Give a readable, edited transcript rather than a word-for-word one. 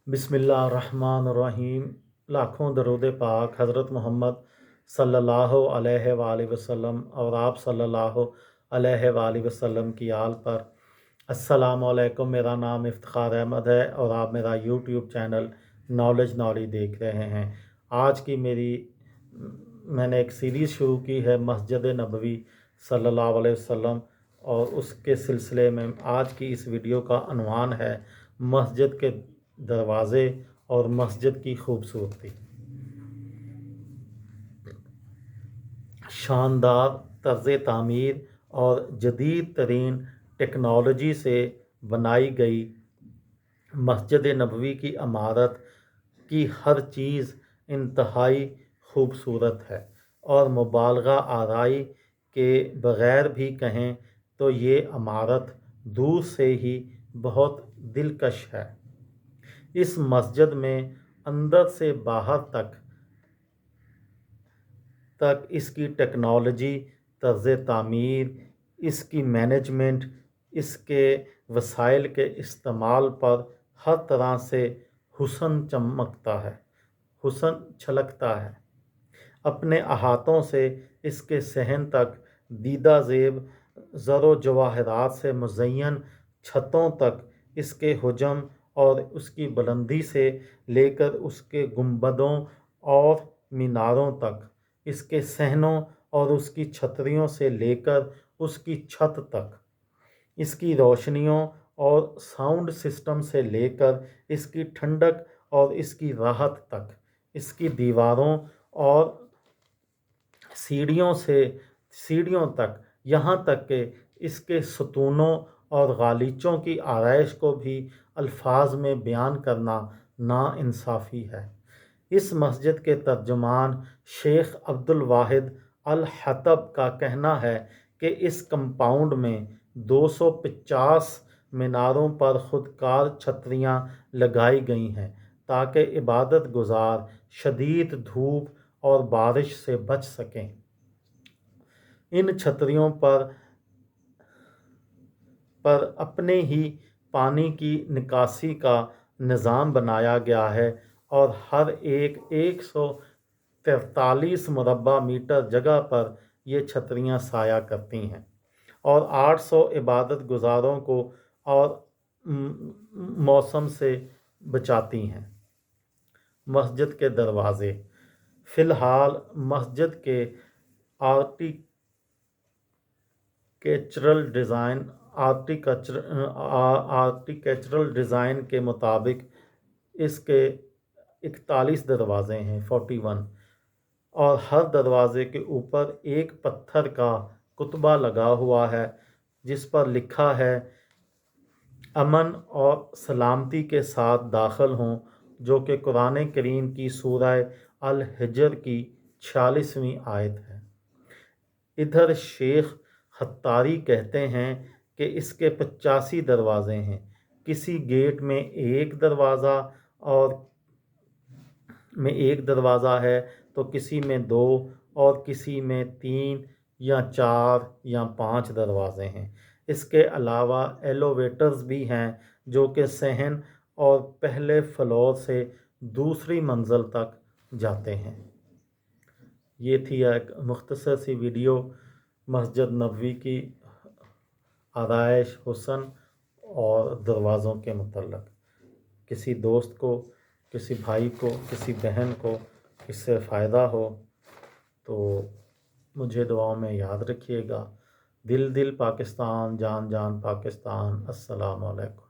बिस्मिल्लाहिर्रहमानिर्रहीम। लाखों दरूद पाक हज़रत मोहम्मद सल्लल्लाहु अलैहि वालैहि वसल्लम और आप सल्लल्लाहु अलैहि वालैहि वसल्लम की आल पर। अस्सलामु अलैकुम। मेरा नाम इफ्तिखार अहमद है और आप मेरा यूट्यूब चैनल नॉलेज नॉरी देख रहे हैं। आज की मैंने एक सीरीज़ शुरू की है मस्जिद नबवी सल्लल्लाहु अलैहि वसल्लम, और उसके सिलसिले में आज की इस वीडियो का अनवान है मस्जिद के दरवाज़े और मस्जिद की खूबसूरती। शानदार तर्ज़ तामीर और जदीद तरीन टेक्नोलॉजी से बनाई गई मस्जिद नबवी की इमारत की हर चीज़ इंतहाई खूबसूरत है, और मुबालगा आराई के बग़ैर भी कहें तो ये इमारत दूर से ही बहुत दिलकश है। इस मस्जिद में अंदर से बाहर तक इसकी टेक्नोलॉजी, तर्ज़ तामीर, इसकी मैनेजमेंट, इसके वसाइल के इस्तेमाल पर हर तरह से हुस्न छलकता है। अपने अहातों से इसके सहन तक, दीदा ज़ेब ज़रो जवाहरात से मुज़य्यन छतों तक, इसके हुजम और उसकी बुलंदी से लेकर उसके गुंबदों और मीनारों तक, इसके सहनों और उसकी छतरियों से लेकर उसकी छत तक, इसकी रोशनियों और साउंड सिस्टम से लेकर इसकी ठंडक और इसकी राहत तक, इसकी दीवारों और सीढ़ियों तक, यहाँ तक कि इसके सतूनों और गालीचों की आरائश को भी अल्फाज में बयान करना नाइंसाफ़ी है। इस मस्जिद के तर्जुमान शेख अब्दुल वाहिद अल हतब का कहना है कि इस कंपाउंड में 250 मीनारों पर खुदकार छतरियाँ लगाई गई हैं ताकि इबादत गुजार शदीद धूप और बारिश से बच सकें। इन छतरियों पर अपने ही पानी की निकासी का निज़ाम बनाया गया है, और हर एक 143 मुरब्बा मीटर जगह पर ये छतरियाँ साया करती हैं और 800 इबादत गुजारों को और मौसम से बचाती हैं। मस्जिद के दरवाज़े। फ़िलहाल मस्जिद के आर्किटेक्चरल डिज़ाइन के मुताबिक इसके 41 दरवाज़े हैं, 41, और हर दरवाज़े के ऊपर एक पत्थर का कुतबा लगा हुआ है जिस पर लिखा है अमन और सलामती के साथ दाखिल हों, जो कि कुरान करीम की सूरह अल हिज्र की 46वीं आयत है। इधर शेख खत्तारी कहते हैं कि इसके 85 दरवाज़े हैं। किसी गेट में एक दरवाज़ा है तो किसी में 2 और किसी में 3 या 4 या 5 दरवाज़े हैं। इसके अलावा एलोवेटर्स भी हैं जो कि सहन और पहले फ्लोर से दूसरी मंजिल तक जाते हैं। ये थी एक मुख्तसर सी वीडियो मस्जिद नबवी की आराइश, हुस्न और दरवाज़ों के मुतल्लक़। किसी दोस्त को, किसी भाई को, किसी बहन को इससे फ़ायदा हो तो मुझे दुआओं में याद रखिएगा। दिल दिल पाकिस्तान, जान जान पाकिस्तान। अस्सलामु अलैकुम।